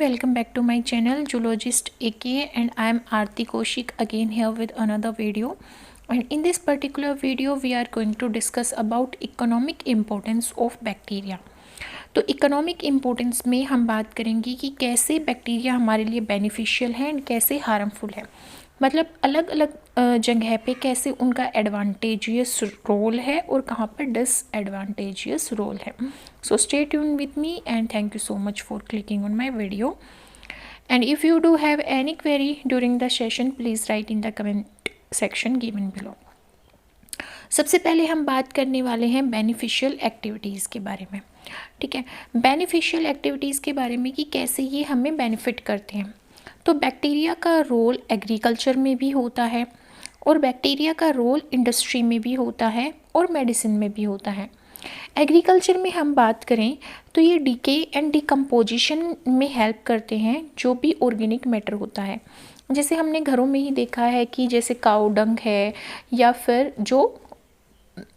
welcome back to my channel Zoologist AK, and I am Aarti Kaushik again here with another video. And in this particular video we are going to discuss about economic importance of bacteria. तो economic importance में हम बात करेंगे कि कैसे bacteria हमारे लिए beneficial है एंड कैसे हार्मफुल है, मतलब अलग अलग जगह पे कैसे उनका एडवांटेजियस रोल है और कहाँ पर डिसएडवांटेजियस रोल है. So stay tune with me and thank you so much for clicking on my video. And if you do have any query during the session please write in the comment section given below. सबसे पहले हम बात करने वाले हैं beneficial activities के बारे में. ठीक है, बेनिफिशियल एक्टिविटीज़ के बारे में कि कैसे ये हमें बेनिफिट करते हैं. तो बैक्टीरिया का रोल एग्रीकल्चर में भी होता है और बैक्टीरिया का रोल इंडस्ट्री में भी होता है और मेडिसिन में भी होता है. एग्रीकल्चर में हम बात करें तो ये डीके एंड डिकम्पोजिशन में हेल्प करते हैं जो भी ऑर्गेनिक मैटर होता है. जैसे हमने घरों में ही देखा है कि जैसे काऊ डंग है या फिर जो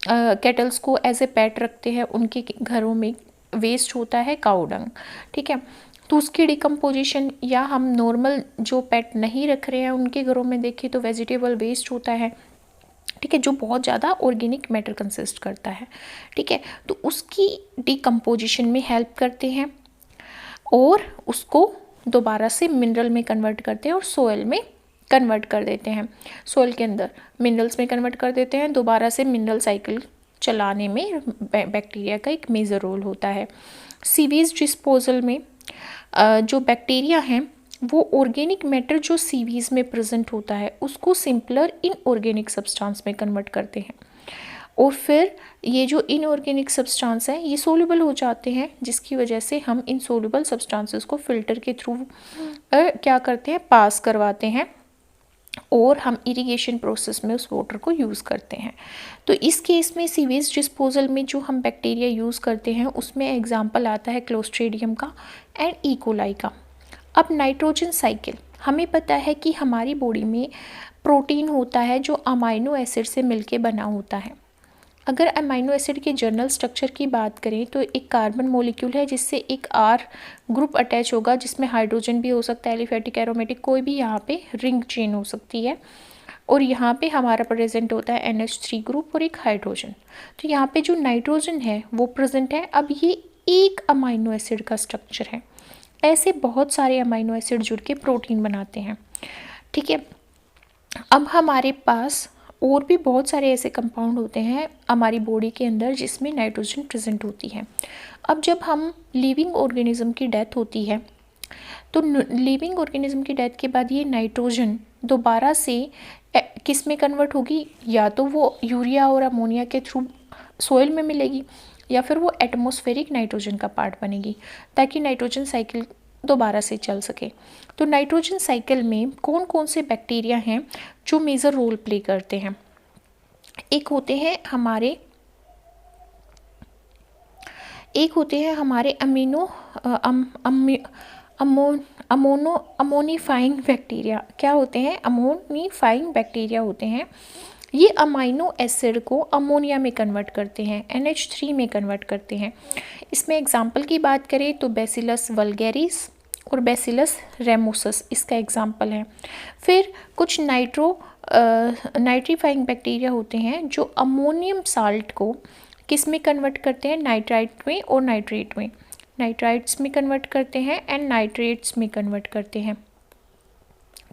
कैटल्स को एज ए पेट रखते हैं उनके घरों में वेस्ट होता है काऊ डंग. ठीक है, तो उसकी डिकम्पोजिशन, या हम नॉर्मल जो पेट नहीं रख रहे हैं उनके घरों में देखें तो वेजिटेबल वेस्ट होता है. ठीक है, जो बहुत ज़्यादा ऑर्गेनिक मैटर कंसिस्ट करता है. ठीक है, तो उसकी डिकम्पोजिशन में हेल्प करते हैं और उसको दोबारा से मिनरल में कन्वर्ट करते हैं और सोयल में कन्वर्ट कर देते हैं. सोयल के अंदर मिनरल्स में कन्वर्ट कर देते हैं. दोबारा से मिनरल साइकिल चलाने में बैक्टीरिया का एक मेजर रोल होता है. सीवेज डिस्पोजल में जो बैक्टीरिया हैं वो ऑर्गेनिक मैटर जो सीवीज में प्रेजेंट होता है उसको सिंपलर इनऑर्गेनिक सब्सटेंस में कन्वर्ट करते हैं और फिर ये जो इनऑर्गेनिक सब्सटेंस हैं ये सोल्यूबल हो जाते हैं, जिसकी वजह से हम इन सोल्यूबल सब्सटेंसेस को फिल्टर के थ्रू क्या करते हैं, पास करवाते हैं और हम इरिगेशन प्रोसेस में उस वाटर को यूज़ करते हैं. तो इस केस में सीवेज डिस्पोजल में जो हम बैक्टीरिया यूज़ करते हैं उसमें एग्जांपल आता है क्लोस्ट्रीडियम का एंड ई कोलाई का. अब नाइट्रोजन साइकिल, हमें पता है कि हमारी बॉडी में प्रोटीन होता है जो अमाइनो एसिड से मिलके बना होता है. अगर अमाइनो एसिड के जर्नल स्ट्रक्चर की बात करें तो एक कार्बन मॉलिक्यूल है जिससे एक आर ग्रुप अटैच होगा जिसमें हाइड्रोजन भी हो सकता है, एलिफेटिक एरोमेटिक कोई भी यहाँ पे रिंग चेन हो सकती है. और यहाँ पे हमारा प्रेजेंट होता है NH3 ग्रुप और एक हाइड्रोजन. तो यहाँ पे जो नाइट्रोजन है वो प्रेजेंट है. अब ये एक अमाइनो एसिड का स्ट्रक्चर है. ऐसे बहुत सारे अमाइनो एसिड जुड़ के प्रोटीन बनाते हैं. ठीक है, अब हमारे पास और भी बहुत सारे ऐसे कंपाउंड होते हैं हमारी बॉडी के अंदर जिसमें नाइट्रोजन प्रेजेंट होती है. अब जब हम लिविंग ऑर्गेनिज्म की डेथ होती है तो लिविंग ऑर्गेनिज्म की डेथ के बाद ये नाइट्रोजन दोबारा से किस में कन्वर्ट होगी, या तो वो यूरिया और अमोनिया के थ्रू सोइल में मिलेगी या फिर वो एटमॉस्फेरिक नाइट्रोजन का पार्ट बनेगी ताकि नाइट्रोजन साइकिल दोबारा से चल सके. तो नाइट्रोजन साइकिल में कौन कौन से बैक्टीरिया हैं जो मेजर रोल प्ले करते हैं. एक होते हैं हमारे अमोनीफाइंग बैक्टीरिया. क्या होते हैं? अमोनीफाइंग बैक्टीरिया होते हैं. ये अमाइनो एसिड को अमोनिया में कन्वर्ट करते हैं, NH3 में कन्वर्ट करते हैं. इसमें एग्जाम्पल की बात करें तो बैसिलस वल्गैरिस और बैसिलस रेमोसस इसका एग्जाम्पल है. फिर कुछ नाइट्रीफाइंग बैक्टीरिया होते हैं जो अमोनियम साल्ट को किस में कन्वर्ट करते हैं, नाइट्राइट में और नाइट्रेट में. नाइट्राइट्स में कन्वर्ट करते हैं एंड नाइट्रेट्स में कन्वर्ट करते हैं.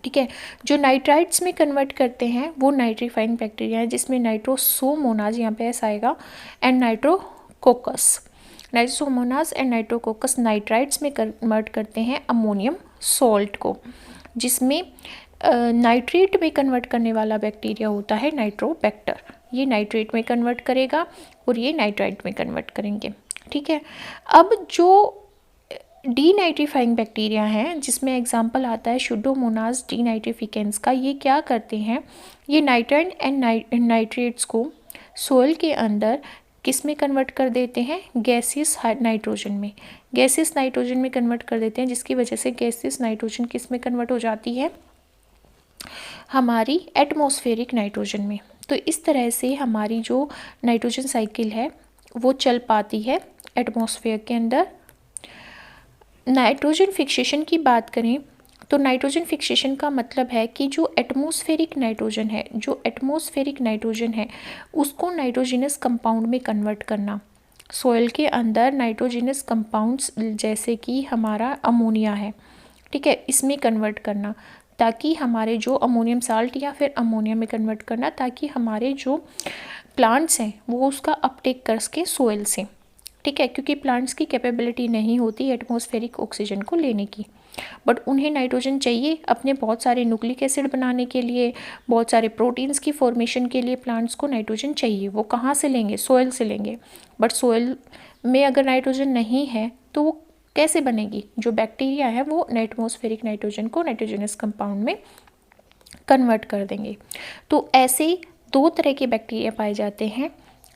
ठीक है, जो नाइट्राइट्स में कन्वर्ट करते हैं वो नाइट्रीफाइंग बैक्टीरिया है जिसमें नाइट्रोसोमोनाज यहाँ पे ऐसा आएगा and Nitrococcus and Nitrococcus nitrites में कन्वर्ट करते हैं अमोनियम सॉल्ट को, जिसमें नाइट्रेट में कन्वर्ट करने वाला बैक्टीरिया होता है नाइट्रोबैक्टर. ये नाइट्रेट में कन्वर्ट करेगा और ये नाइट्राइट में कन्वर्ट करेंगे. ठीक है, अब जो डीनाइट्रीफाइंग बैक्टीरिया हैं जिसमें एग्जांपल आता है सुडोमोनास डीनाइट्रिफिकेंस का. ये क्या करते हैं, ये नाइट्राइट एंड नाइट्रेट्स को सोइल के अंदर किस में कन्वर्ट कर देते हैं, गैसियस नाइट्रोजन में कन्वर्ट कर देते हैं, जिसकी वजह से गैसियस नाइट्रोजन किस में कन्वर्ट हो जाती है, हमारी एटमॉस्फेरिक नाइट्रोजन में. तो इस तरह से हमारी जो नाइट्रोजन साइकिल है वो चल पाती है एटमॉस्फेयर के अंदर. नाइट्रोजन फिक्सेशन की बात करें तो नाइट्रोजन फिक्सेशन का मतलब है कि जो एटमॉस्फेरिक नाइट्रोजन है उसको नाइट्रोजिनस कंपाउंड में कन्वर्ट करना। सॉइल के अंदर नाइट्रोजिनस कंपाउंड्स जैसे कि हमारा अमोनिया है, ठीक है, इसमें कन्वर्ट करना, ताकि हमारे जो अमोनियम साल्ट या फिर अमोनिया में कन्वर्ट करना, ताकि हमारे जो प्लांट्स हैं वो उसका अपटेक कर सके सोइल से, ठीक है, क्योंकि प्लांट्स की कैपेबिलिटी नहीं होती एटमॉस्फेरिक ऑक्सीजन को लेने की, बट उन्हें नाइट्रोजन चाहिए अपने बहुत सारे न्यूक्लिक एसिड बनाने के लिए, बहुत सारे प्रोटीन्स की फॉर्मेशन के लिए प्लांट्स को नाइट्रोजन चाहिए। वो कहाँ से लेंगे? सोइल से लेंगे। बट सोइल में अगर नाइट्रोजन नहीं है तो वो कैसे बनेगी? जो बैक्टीरिया है वो एटमॉस्फेरिक नाइट्रोजन को नाइट्रोजनस कंपाउंड में कन्वर्ट कर देंगे। तो ऐसे दो तरह के बैक्टीरिया पाए जाते हैं।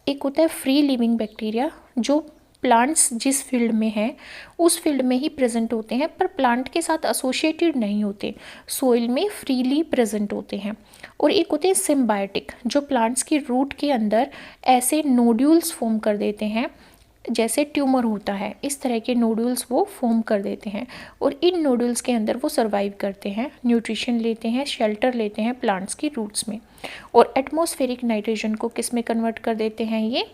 एक होता है फ्री लिविंग बैक्टीरिया, जो प्लांट्स जिस फील्ड में हैं उस फील्ड में ही प्रेजेंट होते हैं, पर प्लांट के साथ एसोसिएटेड नहीं होते, सोइल में फ्रीली प्रेजेंट होते हैं। और एक होते हैं सिम्बायोटिक, जो प्लांट्स की रूट के अंदर ऐसे नोड्यूल्स फॉर्म कर देते हैं जैसे ट्यूमर होता है, इस तरह के नोड्यूल्स वो फॉर्म कर देते हैं, और इन नोड्यूल्स के अंदर वो सर्वाइव करते हैं, न्यूट्रिशन लेते हैं, शेल्टर लेते हैं प्लांट्स की रूट्स में, और एटमॉस्फेरिक नाइट्रोजन को किस में कन्वर्ट कर देते हैं? ये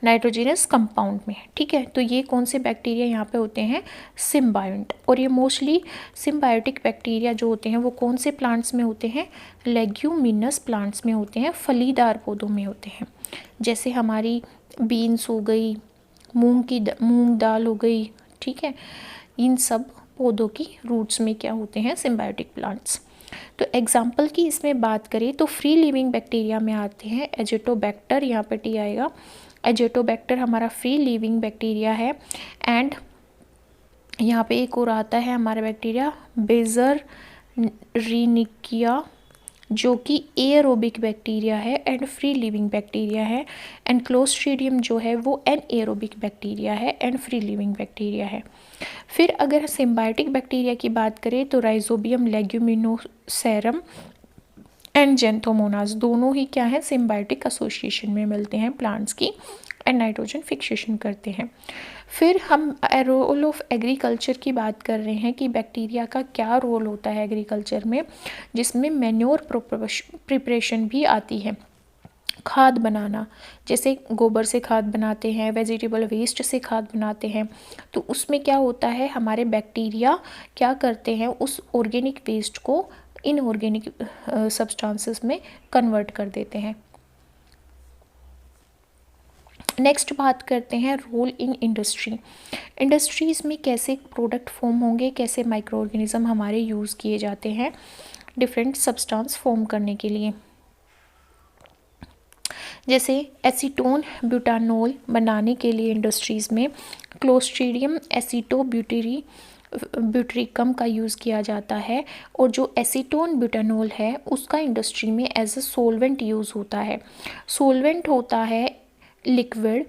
नाइट्रोजनस कंपाउंड में, ठीक है। तो ये कौन से बैक्टीरिया यहाँ पे होते हैं? सिम्बायोंट। और ये मोस्टली सिम्बायोटिक बैक्टीरिया जो होते हैं वो कौन से प्लांट्स में होते हैं? लेग्यूमिनस प्लांट्स में होते हैं, फलीदार पौधों में होते हैं, जैसे हमारी बीन्स हो गई, मूंग दाल हो गई, ठीक है, इन सब पौधों की रूट्स में क्या होते हैं? Symbiotic plants. तो एग्जाम्पल की इसमें बात करें तो फ्री लिविंग बैक्टीरिया में आते हैं एजेटोबैक्टर, यहाँ पे टी आएगा। एजेटोबैक्टर हमारा फ्री लिविंग बैक्टीरिया है। एंड यहाँ पे एक और आता है हमारा बैक्टीरिया बेज़रेनिकिया, जो कि एरोबिक बैक्टीरिया है एंड फ्री लिविंग बैक्टीरिया है। एंड क्लोस्ट्रीडियम जो है वो एरोबिक बैक्टीरिया है एंड फ्री लिविंग बैक्टीरिया है। फिर अगर सिम्बायोटिक बैक्टीरिया की बात करें तो राइजोबियम, लेग्यूमिनोसेरम एंड जेंथोमोनास दोनों ही क्या है? सिम्बायोटिक एसोसिएशन में मिलते हैं प्लांट्स की, एंड नाइट्रोजन फिक्सेशन करते हैं। फिर हम रोल ऑफ एग्रीकल्चर की बात कर रहे हैं कि बैक्टीरिया का क्या रोल होता है एग्रीकल्चर में, जिसमें मैन्योर प्रिपरेशन भी आती है, खाद बनाना, जैसे गोबर से खाद बनाते हैं, वेजिटेबल वेस्ट से खाद बनाते हैं, तो उसमें क्या होता है? हमारे बैक्टीरिया क्या करते हैं? उस ऑर्गेनिक वेस्ट को इनऑर्गेनिक सब्सटेंसेस में कन्वर्ट कर देते हैं। नेक्स्ट बात करते हैं रोल इन इंडस्ट्रीज़ में कैसे प्रोडक्ट फॉर्म होंगे, कैसे माइक्रो ऑर्गेनिज्म हमारे यूज़ किए जाते हैं डिफरेंट सब्सटेंस फॉर्म करने के लिए। जैसे एसीटोन ब्यूटानोल बनाने के लिए इंडस्ट्रीज़ में क्लोस्ट्रीडियम ब्यूटेरिकम का यूज़ किया जाता है, और जो एसीटोन ब्यूटानोल है उसका इंडस्ट्री में एज अ सोलवेंट यूज़ होता है। सोलवेंट होता है लिक्विड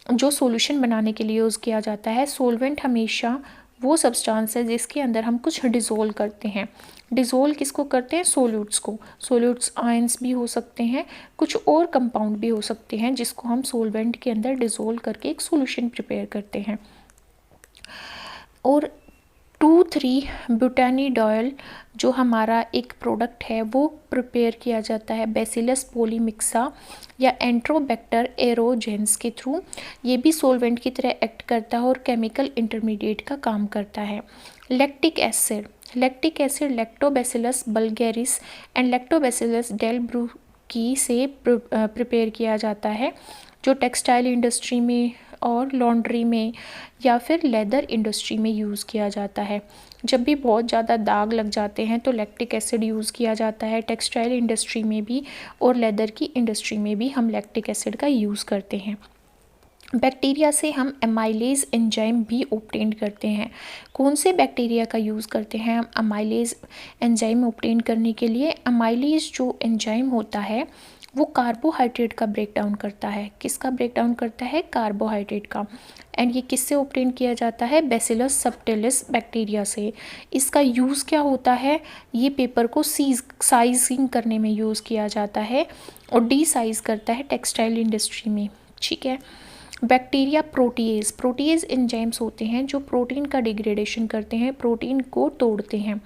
जो सॉल्यूशन बनाने के लिए यूज़ किया जाता है। सोलवेंट हमेशा वो सब्सटेंस है जिसके अंदर हम कुछ डिज़ोल्व करते हैं। डिज़ोल्व किसको करते हैं? सोल्यूट्स को। सोल्यूट्स आयंस भी हो सकते हैं, कुछ और कंपाउंड भी हो सकते हैं जिसको हम सोलवेंट के अंदर डिज़ोल्व करके एक सॉल्यूशन प्रिपेयर करते हैं। और 2,3-ब्यूटानिडॉयल जो हमारा एक प्रोडक्ट है वो प्रिपेयर किया जाता है बैसिलस पोलीमिक्सा या एंट्रोबैक्टर एरोजेंस के थ्रू। ये भी सोलवेंट की तरह एक्ट करता है और केमिकल इंटरमीडिएट का काम करता है। Lactic acid Lactobacillus bulgaricus and Lactobacillus delbrueckii से प्रिपेयर किया जाता है, जो टेक्सटाइल इंडस्ट्री में और लॉन्ड्री में या फिर लेदर इंडस्ट्री में यूज़ किया जाता है। जब भी बहुत ज़्यादा दाग लग जाते हैं तो लैक्टिक एसिड यूज़ किया जाता है। टेक्सटाइल इंडस्ट्री में भी और लेदर की इंडस्ट्री में भी हम लैक्टिक एसिड का यूज़ करते हैं। बैक्टीरिया से हम एमाइलेज एंजाइम भी ऑब्टेन करते हैं। कौन से बैक्टीरिया का यूज़ करते हैं हम एमाइलेज एंजाइम ऑब्टेन करने के लिए? एमाइलेज जो एंजाइम होता है वो कार्बोहाइड्रेट का ब्रेक डाउन करता है। किसका ब्रेक डाउन करता है? कार्बोहाइड्रेट का। एंड ये किससे ऑब्टेन किया जाता है? बैसिलस सबटिलिस बैक्टीरिया से। इसका यूज़ क्या होता है? ये पेपर को साइजिंग करने में यूज़ किया जाता है और डी साइज करता है टेक्सटाइल इंडस्ट्री में, ठीक है। बैक्टीरिया प्रोटीएज, प्रोटीएज एंजाइम्स होते हैं जो प्रोटीन का डिग्रेडेशन करते हैं, प्रोटीन को तोड़ते हैं।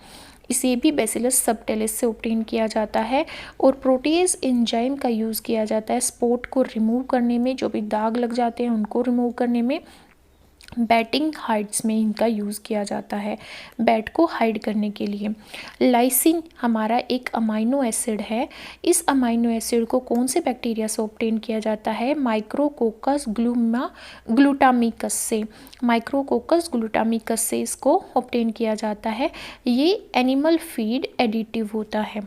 इसे भी बैसिलस सबटिलिस से ऑब्टेन किया जाता है। और प्रोटीएज एंजाइम का यूज़ किया जाता है स्पॉट को रिमूव करने में, जो भी दाग लग जाते हैं उनको रिमूव करने में। बैटिंग हाइड्स में इनका यूज़ किया जाता है, बैट को हाइड करने के लिए। लाइसिन हमारा एक अमाइनो एसिड है। इस अमाइनो एसिड को कौन से बैक्टीरिया से ऑब्टेन किया जाता है? माइक्रोकोकस ग्लूटामिकस से, माइक्रोकोकस ग्लूटामिकस से इसको ऑब्टेन किया जाता है। ये एनिमल फीड एडिटिव होता है,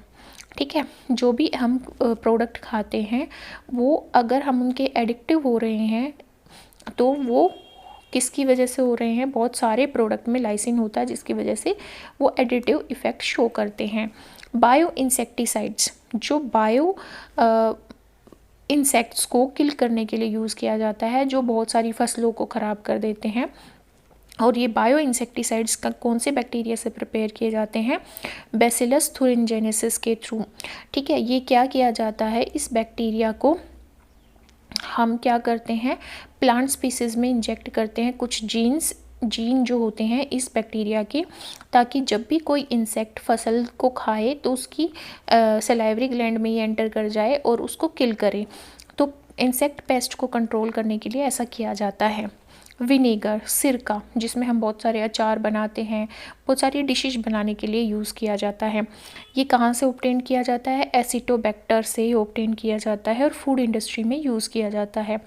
ठीक है। जो भी हम प्रोडक्ट खाते हैं वो अगर हम उनके एडिक्टिव हो रहे हैं तो वो किसकी वजह से हो रहे हैं? बहुत सारे प्रोडक्ट में लाइसिन होता है जिसकी वजह से वो एडिटिव इफ़ेक्ट शो करते हैं। बायो इंसेक्टिसाइड्स, जो बायो इंसेक्ट्स को किल करने के लिए यूज़ किया जाता है, जो बहुत सारी फसलों को ख़राब कर देते हैं। और ये बायो इंसेक्टिसाइड्स का कौन से बैक्टीरिया से प्रिपेयर किए जाते हैं? बैसिलस थुरिनजेनेसिस के थ्रू, ठीक है। ये क्या किया जाता है? इस बैक्टीरिया को हम क्या करते हैं, प्लांट स्पीसीज़ में इंजेक्ट करते हैं कुछ जीन जो होते हैं इस बैक्टीरिया के, ताकि जब भी कोई इंसेक्ट फसल को खाए तो उसकी सलाइवरी ग्लैंड में ही एंटर कर जाए और उसको किल करे। तो इंसेक्ट पेस्ट को कंट्रोल करने के लिए ऐसा किया जाता है। विनेगर, सिरका, जिसमें हम बहुत सारे अचार बनाते हैं, बहुत सारी डिशेज बनाने के लिए यूज़ किया जाता है। ये कहाँ से ऑब्टेन किया जाता है? एसिटोबैक्टर से ऑब्टेन किया जाता है और फूड इंडस्ट्री में यूज़ किया जाता है।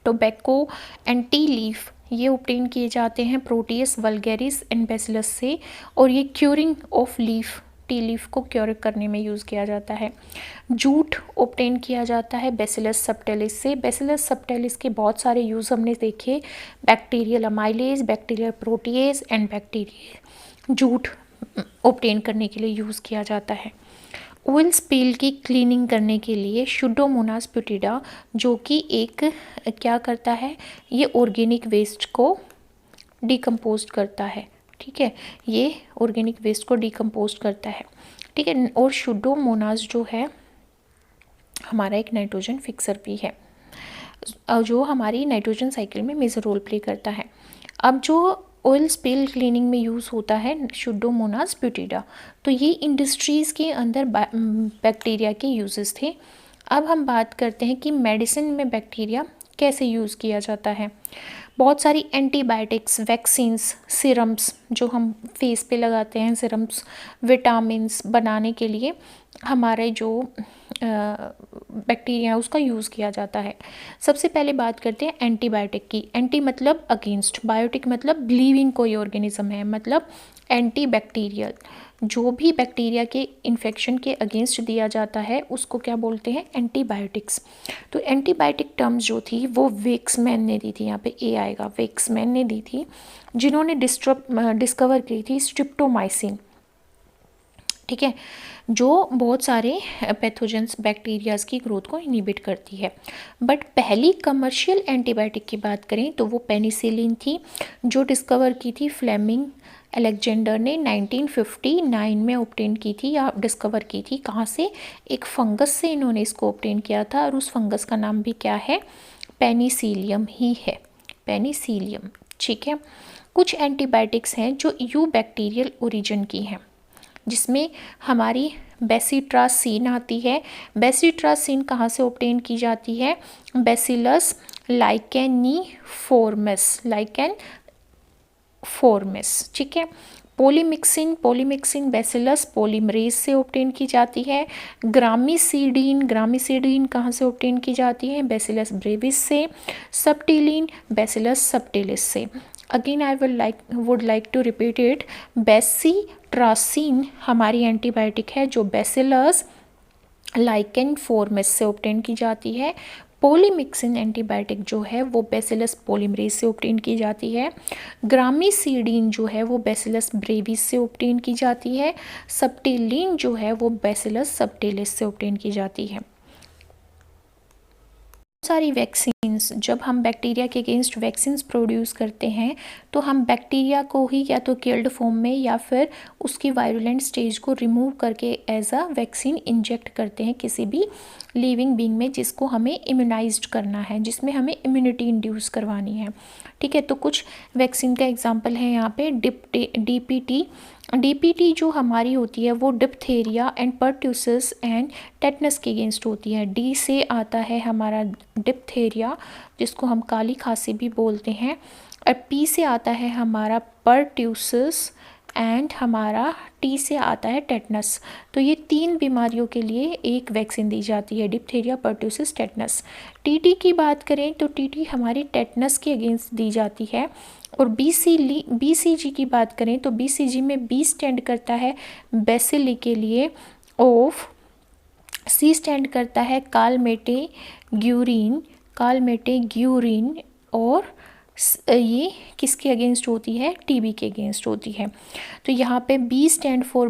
टोबैको एंड टी लीफ, ये ऑब्टेन किए जाते हैं प्रोटियस वल्गैरिस एंड बैसिलस से। और ये curing of leaf, T leaf को क्योर करने में यूज़ किया जाता है। जूट ऑब्टेन किया जाता है बैसिलस सबटिलिस से। बैसिलस सबटिलिस के बहुत सारे यूज़ हमने देखे, bacterial amylase, bacterial protease and bacteria. Jute obtain करने के लिए यूज़ किया जाता है। ऑयल स्पिल की क्लीनिंग करने के लिए सुडोमोनास ब्यूटिडा, जो कि एक क्या करता है, ये ऑर्गेनिक वेस्ट को डिकम्पोज करता है, ठीक है। ये ऑर्गेनिक वेस्ट को डिकम्पोज करता है, ठीक है। और सुडोमोनास जो है हमारा एक नाइट्रोजन फिक्सर भी है, जो हमारी नाइट्रोजन साइकिल में मेजर रोल प्ले करता है। अब जो ऑयल स्पिल क्लीनिंग में यूज़ होता है सुडोमोनास ब्यूटिडा, तो ये इंडस्ट्रीज़ के अंदर बैक्टीरिया के यूजेस थे। अब हम बात करते हैं कि मेडिसिन में बैक्टीरिया कैसे यूज़ किया जाता है। बहुत सारी एंटीबायोटिक्स, वैक्सीन्स, सिरम्स जो हम फेस पे लगाते हैं, सिरम्स, विटामिन्स बनाने के लिए हमारे जो बैक्टीरिया है उसका यूज़ किया जाता है। सबसे पहले बात करते हैं एंटीबायोटिक की। एंटी मतलब अगेंस्ट, बायोटिक मतलब लिविंग कोई ऑर्गेनिज्म है, मतलब एंटी बैक्टीरियल। जो भी बैक्टीरिया के इन्फेक्शन के अगेंस्ट दिया जाता है उसको क्या बोलते हैं? एंटीबायोटिक्स। तो एंटीबायोटिक टर्म्स जो थी वो वेक्समैन ने दी थी, यहाँ पे ए आएगा, वेक्समैन ने दी थी, जिन्होंने डिस्कवर की थी स्ट्रिप्टोमाइसिन, ठीक है, जो बहुत सारे पैथोजेंस बैक्टीरियाज की ग्रोथ को इनहिबिट करती है। बट पहली कमर्शियल एंटीबायोटिक की बात करें तो वो पेनिसिलिन थी, जो डिस्कवर की थी फ्लेमिंग अलेक्जेंडर ने 1959 में ऑब्टेन की थी या डिस्कवर की थी। कहाँ से? एक फंगस से इन्होंने इसको ऑब्टेन किया था, और उस फंगस का नाम भी क्या है? पेनिसिलियम ही है, पेनिसिलियम, ठीक है। कुछ एंटीबायोटिक्स हैं जो यू बैक्टीरियल ओरिजिन की हैं, जिसमें हमारी बेसिट्रासिन आती है। बेसिट्रासिन कहाँ से ऑब्टेन की जाती है? बैसिलस लाइकेनिफॉर्मिस, लाइकेनफॉर्मिस, ठीक है। पोलीमिक्सिन बैसिलस पोलीमरेज से ऑब्टेन की जाती है। ग्रामीसीडीन कहाँ से ऑब्टेन की जाती है? बैसिलस ब्रेविस से। सबटिलिन बैसिलस सबटिलिस से। Again I would like to repeat it, bacitracin हमारी एंटीबायोटिक है जो बैसिलस लाइकेनफॉर्मिस से ऑब्टेन की जाती है। पोलीमिक्सिन एंटीबायोटिक जो है वो बैसिलस पोलीमरेज से ऑब्टेन की जाती है। ग्रामीसीडीन जो है वो बैसिलस ब्रेविस से ऑब्टेन की जाती है। सबटिलिन जो है वो बैसिलस सबटिलिस से ऑब्टेन की जाती है। सारी वैक्सीन्स, जब हम बैक्टीरिया के अगेंस्ट वैक्सीन्स प्रोड्यूस करते हैं तो हम बैक्टीरिया को ही या तो किल्ड फॉर्म में या फिर उसकी वायरुलेंट स्टेज को रिमूव करके एज अ वैक्सीन इंजेक्ट करते हैं किसी भी लिविंग बीइंग में जिसको हमें इम्यूनाइज्ड करना है, जिसमें हमें इम्यूनिटी इंड्यूस करवानी है। ठीक है, तो कुछ वैक्सीन का एग्जाम्पल है यहाँ पे डीपीटी जो हमारी होती है वो diphtheria and pertussis and tetanus के अगेंस्ट होती है। डी से आता है हमारा डिप्थेरिया जिसको हम काली खांसी भी बोलते हैं, और पी से आता है हमारा पर्ट्यूसिस एंड हमारा टी से आता है टेटनस। तो ये 3 बीमारियों के लिए एक वैक्सीन दी जाती है, डिप्थेरिया, पर्ट्यूसिस, टेटनस। टीटी की बात करें तो टीटी हमारी टेटनस के अगेंस्ट दी जाती है। और बीसीजी की बात करें तो बीसीजी में बी स्टैंड करता है बेसिली के लिए, ऑफ सी स्टैंड करता है कालमेटेग्यूरिन, और ये किसके अगेंस्ट होती है, टीबी के अगेंस्ट होती है। तो यहाँ पे B stand for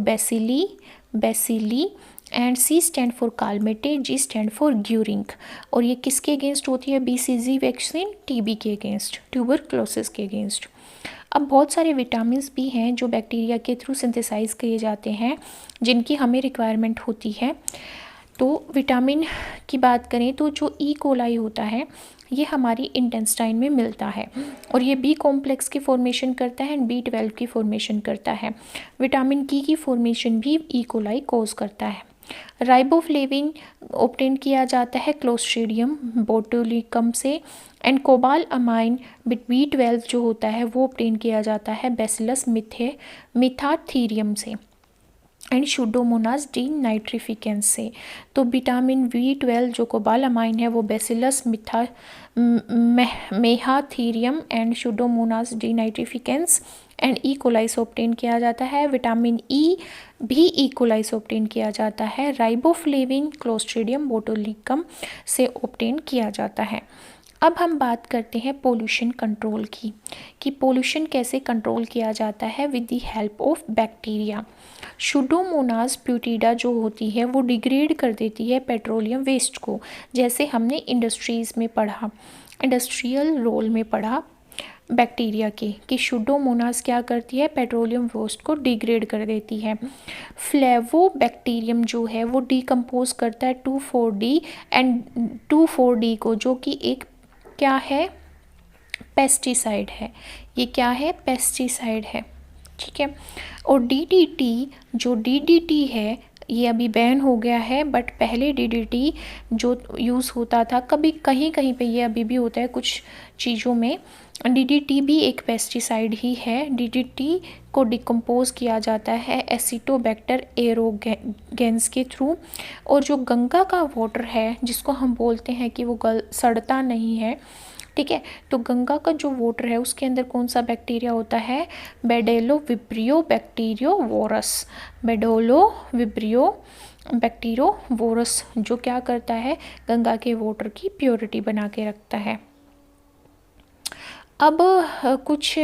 bacilli and C stand for Calmette, G stand for Guerin. और ये किसके अगेंस्ट होती है बीसीजी वैक्सीन, टीबी के अगेंस्ट, ट्यूबरक्लोसिस के अगेंस्ट। अब बहुत सारे विटामिन भी हैं जो बैक्टीरिया के थ्रू सिंथेसाइज किए जाते हैं जिनकी हमें रिक्वायरमेंट होती है। तो विटामिन की बात करें तो जो ई कोलाई होता है ये हमारी इंटेस्टाइन में मिलता है और ये बी कॉम्प्लेक्स की फॉर्मेशन करता है एंड B12 की फॉर्मेशन करता है। विटामिन की फॉर्मेशन भी ई कोलाई कॉज करता है। राइबोफ्लेविन ऑब्टेन किया जाता है क्लोस्ट्रीडियम बोटुलिकम से, एंड कोबाल अमाइन B12 जो होता है वो ऑब्टेन किया जाता है बैसिलस मिथाथीरियम से, एंड शूडोमोनास डीनाइट्रिफिकेंस से। तो विटामिन B12 जो कोबाल अमाइन है वो Bacillus megatherium and Pseudomonas denitrificans and E coli से ऑब्टेन किया जाता है। विटामिन ई भी ई कोलाई से ऑब्टेन किया जाता है। राइबोफ्लेविन क्लोस्ट्रीडियम बोटुलिकम से ऑब्टेन किया जाता है। अब हम बात करते हैं पोल्यूशन कंट्रोल की, कि पोल्यूशन कैसे कंट्रोल किया जाता है with the help of bacteria. Pseudomonas putida जो होती है वो डिग्रेड कर देती है पेट्रोलियम वेस्ट को, जैसे हमने इंडस्ट्रीज़ में पढ़ा, इंडस्ट्रियल रोल में पढ़ा बैक्टीरिया के, कि शूडोमोनास क्या करती है, पेट्रोलियम वेस्ट को डिग्रेड कर देती है। फ्लेवोबैक्टीरियम जो है वो डिकम्पोज करता है 2,4-D एंड 2,4-D को, जो कि एक क्या है, पेस्टिसाइड है। ये क्या है, पेस्टिसाइड है। ठीक है, और डीडीटी जो डीडीटी है ये अभी बैन हो गया है, बट पहले डीडीटी जो यूज़ होता था, कभी कहीं कहीं पे ये अभी भी होता है कुछ चीज़ों में, डीडीटी भी एक पेस्टिसाइड ही है। डीडीटी को डिकम्पोज किया जाता है एसिटोबैक्टर एरोगेंस के थ्रू। और जो गंगा का वाटर है जिसको हम बोलते हैं कि वो सड़ता नहीं है, ठीक है, तो गंगा का जो वाटर है उसके अंदर कौन सा बैक्टीरिया होता है, बेडेलोविब्रियो बैक्टीरियोवोरस, जो क्या करता है, गंगा के वाटर की प्योरिटी बना के रखता है। अब कुछ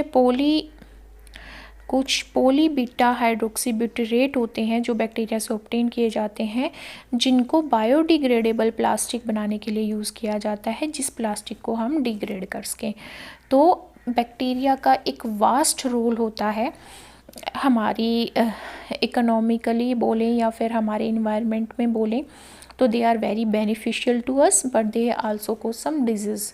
पोली बीटा हाइड्रोक्सीब्यूटेरेट होते हैं जो बैक्टीरिया से ऑब्टेन किए जाते हैं, जिनको बायोडिग्रेडेबल प्लास्टिक बनाने के लिए यूज़ किया जाता है, जिस प्लास्टिक को हम डिग्रेड कर सकें। तो बैक्टीरिया का एक वास्ट रोल होता है हमारी इकोनॉमिकली बोलें या फिर हमारे इन्वायरमेंट में बोलें तो they are very beneficial to us, but they also cause some disease.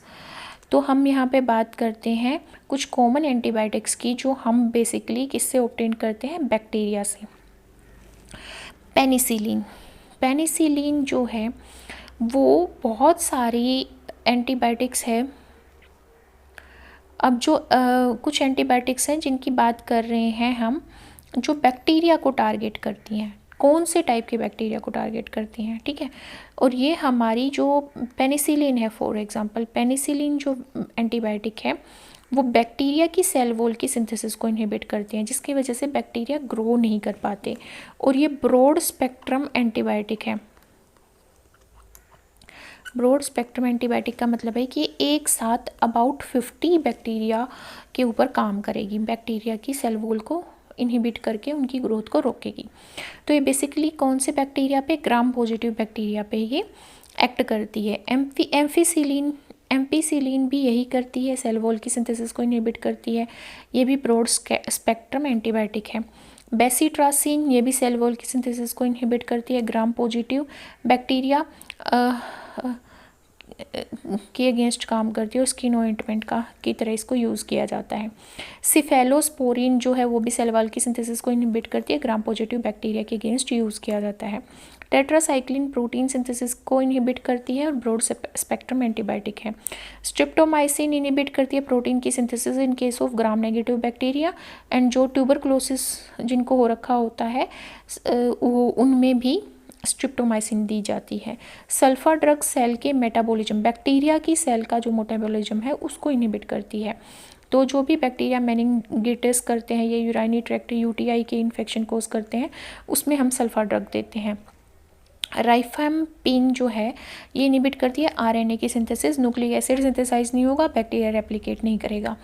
तो हम यहाँ पे बात करते हैं कुछ कॉमन एंटीबायोटिक्स की जो हम बेसिकली किससे ऑब्टेन करते हैं, बैक्टीरिया से। पेनिसिलिन जो है वो बहुत सारी एंटीबायोटिक्स है। अब जो कुछ एंटीबायोटिक्स हैं जिनकी बात कर रहे हैं हम, जो बैक्टीरिया को टारगेट करती हैं, कौन से टाइप के बैक्टीरिया को टारगेट करती हैं, ठीक है। और ये हमारी जो पेनिसिलिन है, फॉर एग्जांपल पेनिसिलिन जो एंटीबायोटिक है वो बैक्टीरिया की सेल वॉल की सिंथेसिस को इनहिबिट करती हैं, जिसकी वजह से बैक्टीरिया ग्रो नहीं कर पाते। और ये ब्रॉड स्पेक्ट्रम एंटीबायोटिक है। ब्रॉड स्पेक्ट्रम एंटीबायोटिक का मतलब है कि एक साथ अबाउट 50 बैक्टीरिया के ऊपर काम करेगी, बैक्टीरिया की सेल वॉल को इनहिबिट करके उनकी ग्रोथ को रोकेगी। तो ये बेसिकली कौन से बैक्टीरिया पे, ग्राम पॉजिटिव बैक्टीरिया पे ये एक्ट करती है। एम्पीसिलिन भी यही करती है, सेल वॉल की सिंथेसिस को इनहिबिट करती है। ये भी ब्रॉड स्पेक्ट्रम एंटीबायोटिक है। बेसिट्रासिन ये भी सेल वॉल की सिंथेसिस को इनहिबिट करती है। ग्राम पॉजिटिव बैक्टीरिया के अगेंस्ट काम करती है और स्किन ऑइंटमेंट का की तरह इसको यूज़ किया जाता है। सिफेलोस्पोरिन जो है वो भी सेल वॉल की सिंथेसिस को इनहिबिट करती है, ग्राम पॉजिटिव बैक्टीरिया के अगेंस्ट यूज़ किया जाता है। टेट्रासाइक्लिन प्रोटीन सिंथेसिस को इनहिबिट करती है और ब्रॉड स्पेक्ट्रम एंटीबायोटिक है। स्ट्रिप्टोमाइसिन इनहिबिट करती है प्रोटीन की synthesis in case of gram negative bacteria, and जो ट्यूबरकुलोसिस जिनको हो रखा होता है उनमें भी स्ट्रिप्टोमाइसिन दी जाती है। सल्फा ड्रग सेल के मेटाबॉलिज्म, बैक्टीरिया की सेल का जो मेटाबॉलिज्म है उसको इनहिबिट करती है। तो जो भी बैक्टीरिया मेनिंगिटिस करते हैं या यूराइनी ट्रैक्ट यूटीआई के इन्फेक्शन कोज करते हैं उसमें हम सल्फा ड्रग देते हैं। राइफाम्पिन जो है ये इनहिबिट करती है आरएनए की सिंथेसिस, न्यूक्लिक एसिड सिंथेसाइज नहीं होगा, बैक्टीरिया रेप्लिकेट नहीं करेगा।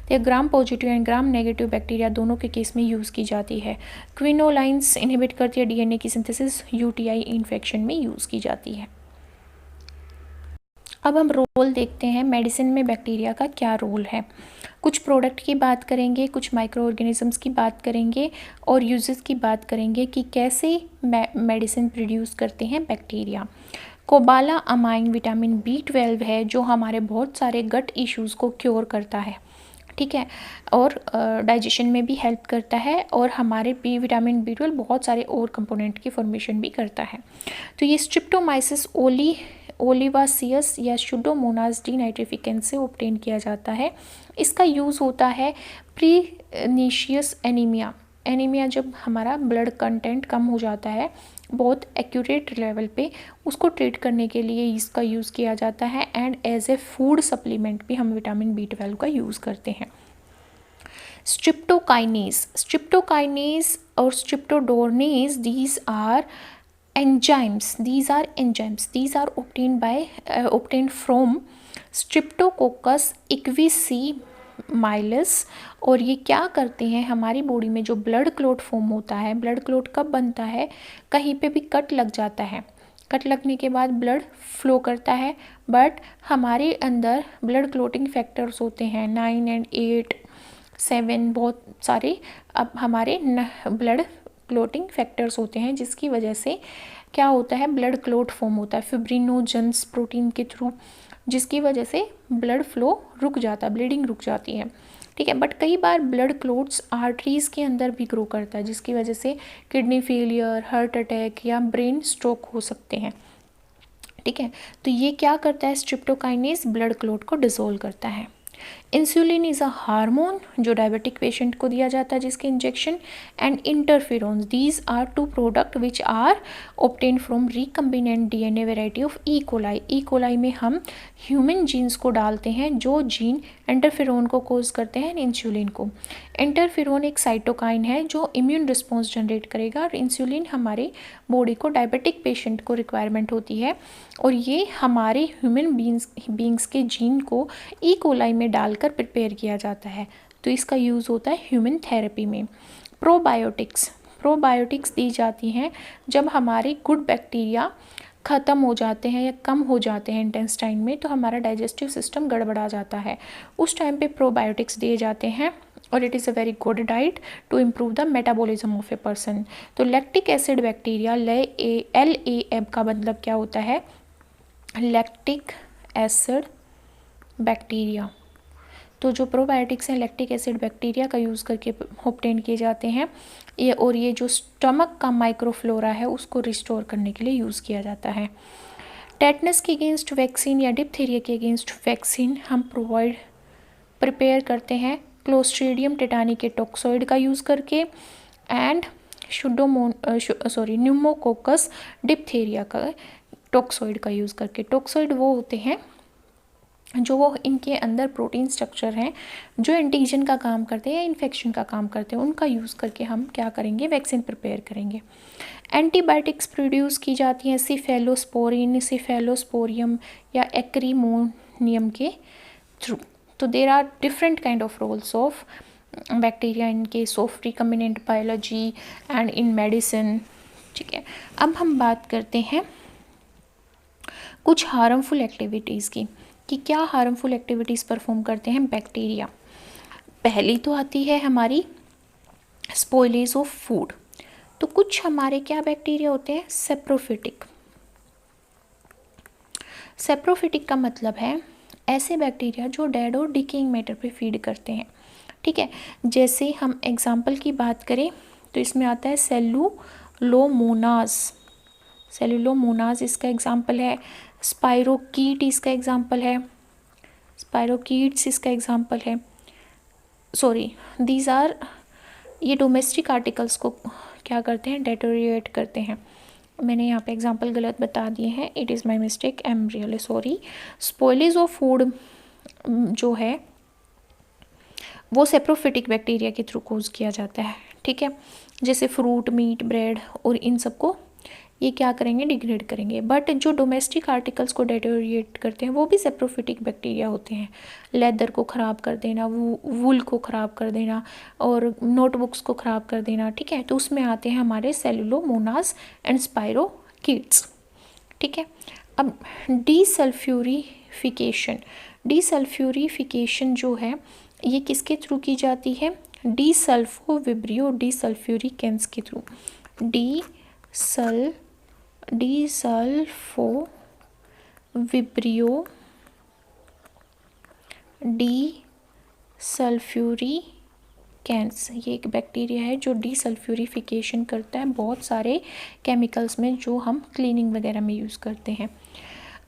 तो gram positive and gram negative bacteria दोनों के केस में यूज़ की जाती है। क्विनोलाइंस इनहिबिट करती है डीएनए की सिंथेसिस, यूटीआई इन्फेक्शन में यूज़ की जाती है। अब हम रोल देखते हैं मेडिसिन में बैक्टीरिया का क्या रोल है। कुछ प्रोडक्ट की बात करेंगे, कुछ माइक्रो ऑर्गेनिजम्स की बात करेंगे और यूजेस की बात करेंगे कि कैसे मेडिसिन प्रोड्यूस करते हैं बैक्टीरिया। कोबाला अमाइन विटामिन B12 है जो हमारे बहुत सारे गट इश्यूज़ को क्योर करता है, ठीक है, और डाइजेशन में भी हेल्प करता है, और हमारे विटामिन B12 बहुत सारे और कंपोनेंट की फॉर्मेशन भी करता है। तो ये स्ट्रिप्टोमाइसिस ओलिवासियस या सुडोमोनास डिनाइट्रिफिकेंस से ऑब्टेन किया जाता है। इसका यूज़ होता है प्रीनिशियस एनीमिया जब हमारा ब्लड कंटेंट कम हो जाता है बहुत एक्यूरेट लेवल पे, उसको ट्रीट करने के लिए इसका यूज़ किया जाता है। And as a food supplement भी हम विटामिन B12 का यूज़ करते हैं। स्ट्रिप्टोकाइनेज और स्ट्रिप्टोडोरनेज these are obtained from Streptococcus equisemilis। और ये क्या करते हैं, हमारी बॉडी में जो ब्लड क्लॉट फॉर्म होता है, ब्लड क्लॉट कब बनता है, कहीं पे भी कट लग जाता है, कट लगने के बाद ब्लड फ्लो करता है, बट हमारे अंदर ब्लड क्लॉटिंग फैक्टर्स होते हैं 9 and 8, 7, बहुत सारे अब हमारे ब्लड क्लोटिंग फैक्टर्स होते हैं, जिसकी वजह से क्या होता है, ब्लड क्लोट फॉर्म होता है फिब्रिनोजेंस प्रोटीन के थ्रू, जिसकी वजह से ब्लड फ्लो रुक जाता है, ब्लीडिंग रुक जाती है, ठीक है। बट कई बार ब्लड क्लोट्स आर्टरीज़ के अंदर भी ग्रो करता है, जिसकी वजह से किडनी फेलियर, हार्ट अटैक या ब्रेन स्ट्रोक हो सकते हैं, ठीक है। तो ये क्या करता है, स्ट्रिप्टोकाइनेज ब्लड क्लोट को डिसॉल्व करता है। इंसुलिन इज़ अ हार्मोन जो डायबिटिक पेशेंट को दिया जाता है जिसके injection, and interferons these are two product which are obtain from recombinant DNA variety of E coli में हम ह्यूमन जीन्स को डालते हैं जो जीन इंटरफेरोन को कोज करते हैं इंसुलिन को। इंटरफेरोन एक साइटोकाइन है जो इम्यून रिस्पॉन्स जनरेट करेगा, और इंसुलिन हमारे बॉडी को डायबिटिक पेशेंट को रिक्वायरमेंट होती है, और ये हमारे ह्यूमन बींग्स के जीन को ई कोलाई में डालकर प्रिपेयर किया जाता है। तो इसका यूज़ होता है ह्यूमन थेरेपी में। प्रोबायोटिक्स दी जाती हैं जब हमारे गुड बैक्टीरिया ख़त्म हो जाते हैं या कम हो जाते हैं इंटेस्टाइन में, तो हमारा डाइजेस्टिव सिस्टम गड़बड़ा जाता है, उस टाइम पे प्रोबायोटिक्स दिए जाते हैं, और it is a very good diet to improve the metabolism of a person. तो लैक्टिक एसिड बैक्टीरिया, LAB का मतलब क्या होता है, लैक्टिक एसिड बैक्टीरिया। तो जो प्रोबायोटिक्स हैं लैक्टिक एसिड बैक्टीरिया का यूज़ करके ऑब्टेन किए जाते हैं, ये जो स्टमक का माइक्रोफ्लोरा है उसको रिस्टोर करने के लिए यूज़ किया जाता है। टेटनस के अगेंस्ट वैक्सीन या डिप्थीरिया के अगेंस्ट वैक्सीन हम प्रिपेयर करते हैं क्लोस्ट्रीडियम टेटानी के टॉक्सोइड का यूज़ करके, एंड न्यूमोकोकस डिप्थीरिया का टॉक्सोइड का यूज़ करके। टॉक्सोइड वो होते हैं जो वो इनके अंदर प्रोटीन स्ट्रक्चर हैं जो एंटीजन का काम करते हैं या इन्फेक्शन का काम करते हैं, उनका यूज़ करके हम क्या करेंगे, वैक्सीन प्रिपेयर करेंगे। एंटीबायोटिक्स प्रोड्यूस की जाती हैं सेफेलोस्पोरियम या एक्रीमोनियम के थ्रू। तो there are different kind of roles of bacteria in case of recombinant biology and in medicine, ठीक है। अब हम बात करते हैं कुछ हार्मफुल एक्टिविटीज़ की, कि क्या हार्मफुल एक्टिविटीज़ परफॉर्म करते हैं बैक्टीरिया। पहली तो आती है हमारी स्पॉइलेज ऑफ फूड। तो कुछ हमारे क्या बैक्टीरिया होते हैं, सेप्रोफिटिक। सेप्रोफिटिक का मतलब है ऐसे बैक्टीरिया जो डेड और डिकेइंग मैटर पे फीड करते हैं, ठीक है। जैसे हम एग्जाम्पल की बात करें तो इसमें आता है सेलुलोमोनास। सेलुलोमोनास इसका एग्जाम्पल है, स्पाइरोकीट इसका एग्जाम्पल है, स्पाइरोकीट्स इसका एग्जाम्पल है। सॉरी, दीज आर, ये डोमेस्टिक आर्टिकल्स को क्या करते हैं, डेटोरिएट करते हैं। मैंने यहाँ पे एग्जाम्पल गलत बता दिए हैं, it is my mistake, I am really sorry. Spoilage of food जो है वो सेप्रोफिटिक बैक्टीरिया के थ्रू कोज किया जाता है, ठीक है। जैसे फ्रूट, मीट, ब्रेड और इन सबको ये क्या करेंगे, डिग्रेड करेंगे। बट जो डोमेस्टिक आर्टिकल्स को डेटोरिएट करते हैं वो भी सेप्रोफिटिक बैक्टीरिया होते हैं। लेदर को ख़राब कर देना, वूल को ख़राब कर देना और नोटबुक्स को ख़राब कर देना, ठीक है। तो उसमें आते हैं हमारे सेलुलोमोनास एंड स्पाइरोकीट्स, ठीक है। अब डीसल्फ्यूरिफिकेशन, डीसल्फ्यूरिफिकेशन जो है ये किसके थ्रू की जाती है, डीसल्फोविब्रियो डीसल्फ्यूरिकेंस के थ्रू। डीसल्फोविब्रियो डीसल्फ्यूरिकेंस, ये एक बैक्टीरिया है जो डीसल्फ्यूरिफिकेशन करता है बहुत सारे केमिकल्स में जो हम क्लीनिंग वगैरह में यूज़ करते हैं।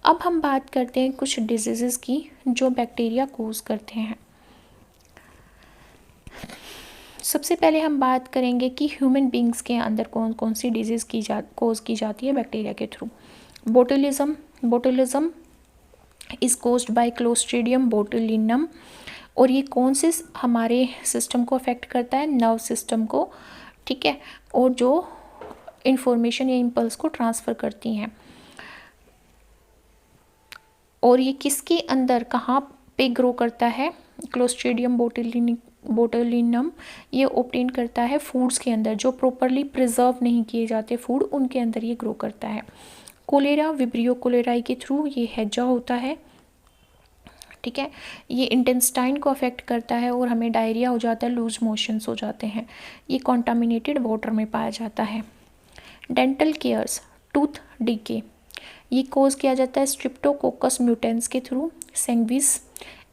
अब हम बात करते हैं कुछ डिजीज़ की जो बैक्टीरिया कोज करते हैं। सबसे पहले हम बात करेंगे कि ह्यूमन बींग्स के अंदर कौन कौन सी डिजीज़ कोज की जाती है बैक्टीरिया के through. Botulism is caused bye clostridium botulinum, और ये कौन से हमारे सिस्टम को अफेक्ट करता है, नर्व सिस्टम को, ठीक है, और जो इंफॉर्मेशन या इम्पल्स को ट्रांसफ़र करती हैं। और ये किसके अंदर कहाँ पे ग्रो करता है, क्लोस्ट्रीडियम बोटुलिनम ये ऑब्टेन करता है फूड्स के अंदर, जो प्रॉपरली प्रिजर्व नहीं किए जाते फूड, उनके अंदर ये ग्रो करता है। कोलेरा, विब्रियो कोलेराई के थ्रू ये हैजा होता है, ठीक है। ये इंटेस्टाइन को अफेक्ट करता है और हमें डायरिया हो जाता है, लूज मोशंस हो जाते हैं। ये कॉन्टामिनेटेड वाटर में पाया जाता है। डेंटल केयर्स, टूथ डीके, ये कोज किया जाता है स्ट्रिप्टोकोकस म्यूटेंस के थ्रू, सेंगविस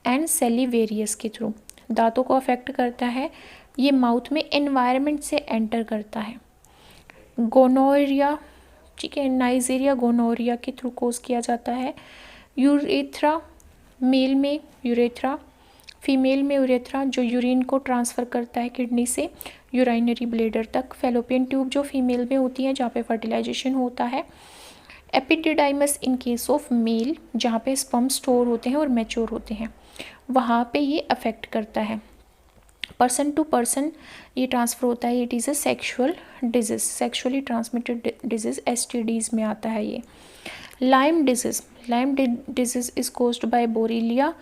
एंड सेलिवेरियस के थ्रू। दांतों को अफेक्ट करता है, ये माउथ में एनवायरनमेंट से एंटर करता है। गोनोरिया, ठीक है, नाइजीरिया गोनोरिया के थ्रू कोज किया जाता है। यूरेथ्रा, मेल में यूरेथ्रा, फीमेल में यूरेथ्रा जो यूरिन को ट्रांसफ़र करता है किडनी से यूराइनरी ब्लेडर तक। फेलोपियन ट्यूब जो फीमेल में होती है जहाँ पे फर्टिलाइजेशन होता है। Epididymis in case of male, जहाँ पे स्पर्म स्टोर होते हैं और मैच्योर होते हैं, वहाँ पे ये अफेक्ट करता है। पर्सन टू पर्सन ये ट्रांसफ़र होता है। It is a sexual disease, sexually transmitted disease, STDs में आता है ये। Lyme disease, Lyme disease is caused by Borrelia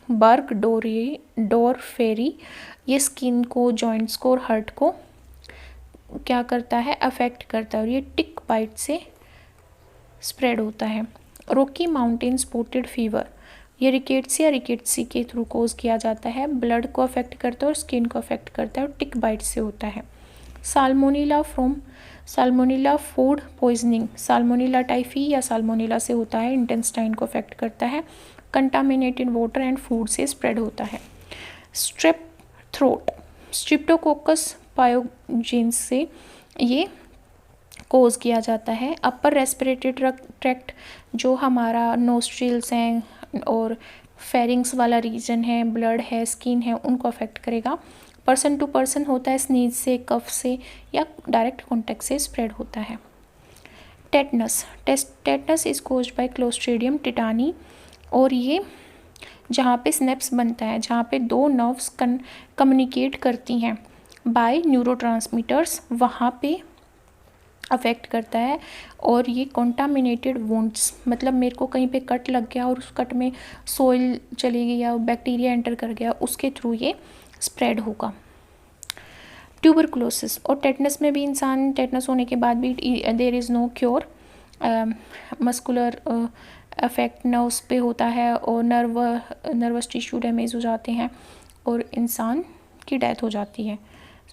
burgdorferi. ये स्किन को, जॉइंट्स को और हार्ट को क्या करता है, अफेक्ट करता है, और ये टिक बाइट से स्प्रेड होता है। रॉकी माउंटेन स्पॉटेड फीवर, ये रिकेट्सी के थ्रू कोज किया जाता है, ब्लड को अफेक्ट करता है और स्किन को अफेक्ट करता है और टिक बाइट से होता है। Salmonella food poisoning, salmonella typhi या साल्मोनेला से होता है, इंटेस्टाइन को अफेक्ट करता है, कंटामिनेटेड वाटर एंड फूड से स्प्रेड होता है। स्ट्रेप थ्रोट, स्ट्रिप्टोकोकस पायोजेंस से ये कोज किया जाता है। अपर रेस्पिरेटरी ट्रैक्ट जो हमारा नोस्ट्रिल्स हैं और फेरिंग्स वाला रीजन है, ब्लड है, स्किन है, उनको अफेक्ट करेगा। पर्सन टू पर्सन होता है, स्नीज से, कफ से या डायरेक्ट कॉन्टैक्ट से स्प्रेड होता है। Tetanus is caused by clostridium tetani, और ये जहाँ पे स्नेप्स बनता है, जहाँ पे दो नर्व्स कम्युनिकेट करती हैं बाय न्यूरोट्रांसमीटर्स, वहाँ पे अफेक्ट करता है। और ये कॉन्टामिनेटेड वुंड्स, मतलब मेरे को कहीं पे कट लग गया और उस कट में सोइल चली गई या बैक्टीरिया एंटर कर गया, उसके थ्रू ये स्प्रेड होगा। ट्यूबरकुलोसिस, और टेटनस में भी इंसान टेटनस होने के बाद भी there is no cure, muscular affect nerves पे होता है और नर्वस टिश्यू डैमेज हो जाते हैं और इंसान की डेथ हो जाती है।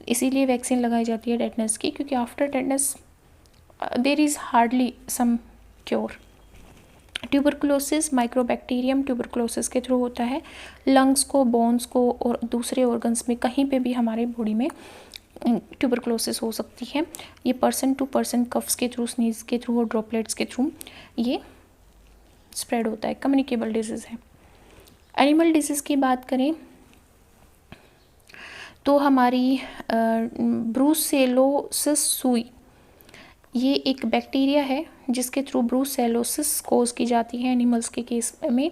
इसीलिए वैक्सीन लगाई जाती है टेटनस की, क्योंकि after tetanus there is hardly some cure. Tuberculosis mycobacterium tuberculosis के थ्रू होता है। लंग्स को, बोन्स को और दूसरे ऑर्गन्स में कहीं पे भी हमारे बॉडी में ट्यूबरकुलोसिस हो सकती है। ये पर्सन टू पर्सन कफ्स के थ्रू, स्नीज के थ्रू और ड्रॉपलेट्स के थ्रू ये स्प्रेड होता है, कम्युनिकेबल डिजीज़ है। एनिमल डिजीज़ की बात करें तो हमारी ब्रूसेलोसिस सुई, ये एक बैक्टीरिया है जिसके थ्रू ब्रूसेलोसिस कोज की जाती है एनिमल्स के केस में।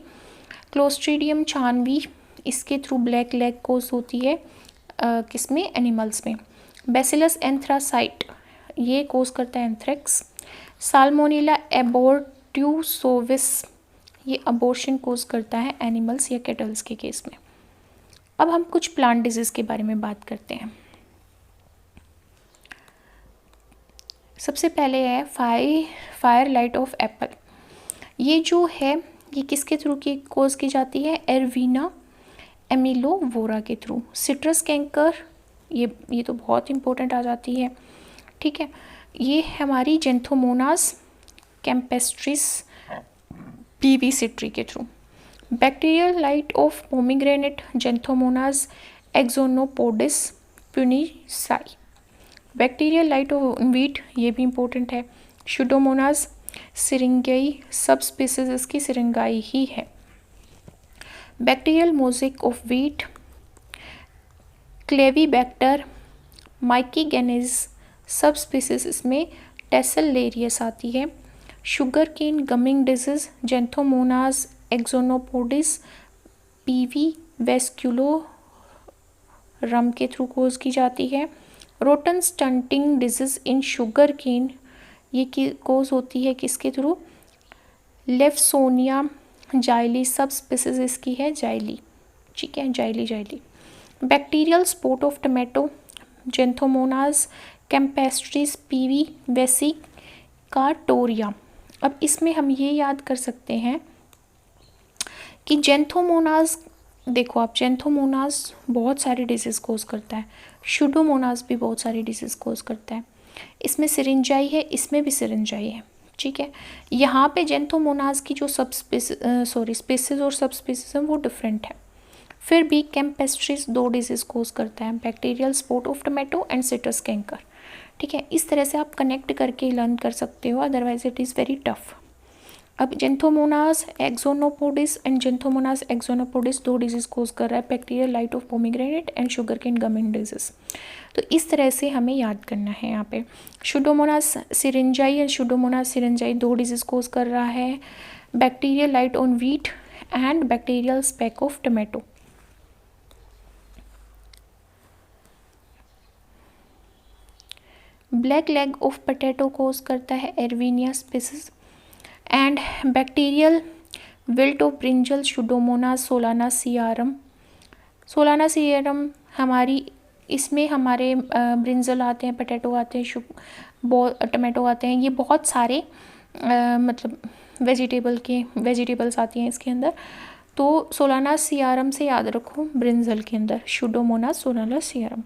क्लोस्ट्रीडियम छानवी, इसके थ्रू ब्लैक लेग कोज होती है किसमें, एनिमल्स में। बैसिलस एंथ्रासाइट, ये कोज करता है एंथ्रेक्स। साल्मोनेला एबोर्ट्यूसोविस, ये अबॉर्शन कोज करता है एनिमल्स या कैटल्स के केस में। अब हम कुछ प्लांट डिजीज़ के बारे में बात करते हैं। सबसे पहले है फायर लाइट ऑफ एप्पल। ये जो है ये किसके थ्रू की कोज की जाती है, एरवीना एमिलोवोरा के थ्रू। सिट्रस कैंकर, ये तो बहुत इंपॉर्टेंट आ जाती है, ठीक है। ये हमारी जेंथोमोनास कैम्पेस्ट्रिस पीवी सिट्री के थ्रू। Bacterial blight of pomegranate, Xanthomonas axonopodis punicae. Bacterial blight of wheat, ये भी इंपॉर्टेंट है, शुडोमोनास सिरिंगाई, सब स्पीसीज इसकी सिरिंगाई ही है। Bacterial mosaic of wheat, Clavibacter michiganensis, subspecies इसमें टेसेलेरियस आती है। Sugar cane gumming disease, Xanthomonas axonopodis PV vasculorum के थ्रू कोज की जाती है। Ratoon stunting disease in sugarcane, ये कोज होती है किसके थ्रू, लेफ्सोनिया जाइली, सब स्पीसीज इसकी है जाइली, ठीक है, xyli. Bacterial spot of tomato, Xanthomonas campestris PV vesicatoria. अब इसमें हम ये याद कर सकते हैं कि जेंथोमोनास, देखो आप, जेंथोमोनास बहुत सारी डिजीज़ कोज करता है, शुडोमोनास भी बहुत सारी डिजीज़ कोज करता है। इसमें सिरिंजाई है, इसमें भी सिरिंजाई है, ठीक है। यहाँ पे जेंथोमोनास की जो स्पीसीज और सब स्पीसीज हैं वो डिफरेंट है। फिर भी कैम्पेस्ट्रिस 2 डिजीज़ कोज करता है, bacterial spot of tomato and citrus canker, ठीक है। इस तरह से आप कनेक्ट करके लर्न कर सकते हो, otherwise it is very tough. अब Xanthomonas axonopodis and Xanthomonas axonopodis 2 disease cause कर रहा है, bacterial blight of pomegranate and sugar cane gumming disease. तो इस तरह से हमें याद करना है। यहाँ पे शुडोमोनास सिरिंजाई एंड शुडोमोनास सिरिंजाई 2 डिजीज़ कोज कर रहा है, bacterial blight on wheat and bacterial speck of tomato. Black leg of potato cause करता है Erwinia species and bacterial wilt of brinjal Pseudomonas solanacearum. Solanacearum हमारी, इसमें हमारे ब्रिंजल आते हैं, पोटैटो आते हैं, टमाटो आते हैं, ये बहुत सारे मतलब वेजिटेबल्स आती हैं इसके अंदर। तो सोलानासियारम से याद रखो ब्रिंजल के अंदर, शुडोमोनास सोलानासियारम।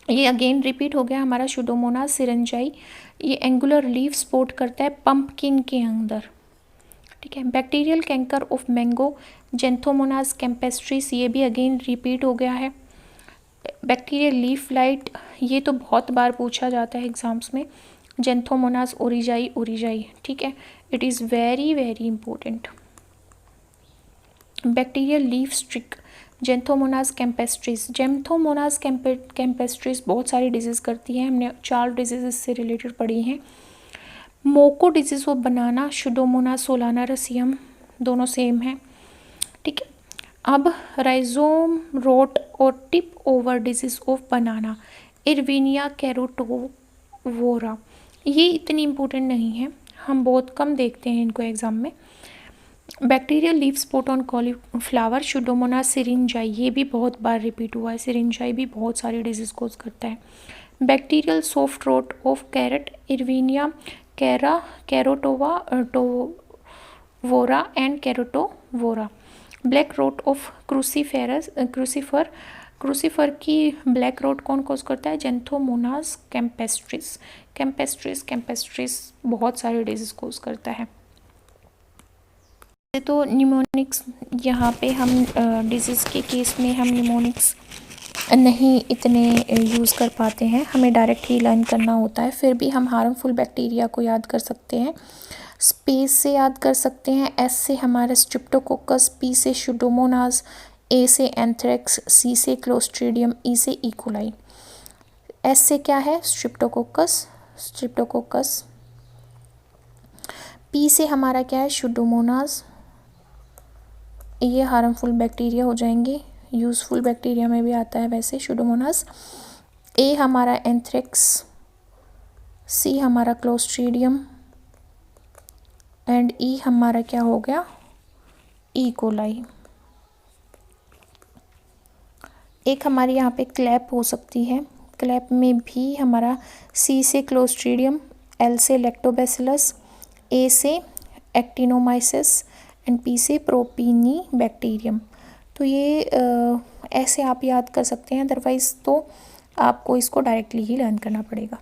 ये अगेन रिपीट हो गया हमारा शुडोमोनास सिरिंजाई, ये एंगुलर लीफ सपोर्ट करता है पंपकिन के अंदर, ठीक है। Bacterial canker of mango, Xanthomonas campestris, ये भी अगेन रिपीट हो गया है। बैक्टीरियल लीफ लाइट, ये तो बहुत बार पूछा जाता है एग्जाम्स में, जेंथोमोनास ओरिजाई, ठीक है, it is very very important. Bacterial leaf streak, Xanthomonas campestris बहुत सारी डिजीज़ करती है, हमने 4 डिजीज़ इससे रिलेटेड पढ़ी हैं। मोको डिजीज़ ऑफ बनाना, शुडोमोनास सोलानासियम, दोनों सेम हैं, ठीक है। अब राइजोम रोट और tip over disease of banana, Erwinia carotovora, ये इतनी इम्पोर्टेंट नहीं है, हम बहुत कम देखते हैं इनको एग्ज़ाम में। Bacterial leaf spot on cauliflower, Pseudomonas syringae, ये भी बहुत बार रिपीट हुआ है, सिरिंजाई भी बहुत सारी डिजीज़ कोज करता है। Bacterial soft rot of carrot, Erwinia carotova tovora and carotovora. Black rot of crucifer की ब्लैक रोट कौन कॉज करता है? जेंथोमोनास कैम्पेस्ट्रिस बहुत सारे डिजीज कॉज करता है। तो निमोनिक्स, यहाँ पे हम डिजीज़ के केस में हम निमोनिक्स नहीं इतने यूज़ कर पाते हैं, हमें डायरेक्ट ही लर्न करना होता है। फिर भी हम हार्मफुल बैक्टीरिया को याद कर सकते हैं। स्पेस से याद कर सकते हैं। एस से हमारा स्ट्रिप्टोकोकस, पी से सुडोमोनास, ए से एंथ्रेक्स, सी से क्लोस्ट्रीडियम, ई से इकोलाई। एस से क्या है? स्ट्रिप्टोकोकस। पी से हमारा क्या है? सुडोमोनास। ये हार्मफुल बैक्टीरिया हो जाएंगे, यूज़फुल बैक्टीरिया में भी आता है वैसे सुडोमोनास। ए हमारा एंथ्रेक्स, सी हमारा क्लोस्ट्रीडियम एंड ई हमारा क्या हो गया? E coli. एक हमारी यहाँ पे क्लैप हो सकती है, क्लैप में भी हमारा सी से क्लोस्ट्रीडियम, एल से लैक्टोबैसिलस, ए से एक्टिनोमाइसिस एंड पी से प्रोपिनी बैक्टीरियम। तो ये ऐसे आप याद कर सकते हैं, अदरवाइज़ तो आपको इसको डायरेक्टली ही लर्न करना पड़ेगा।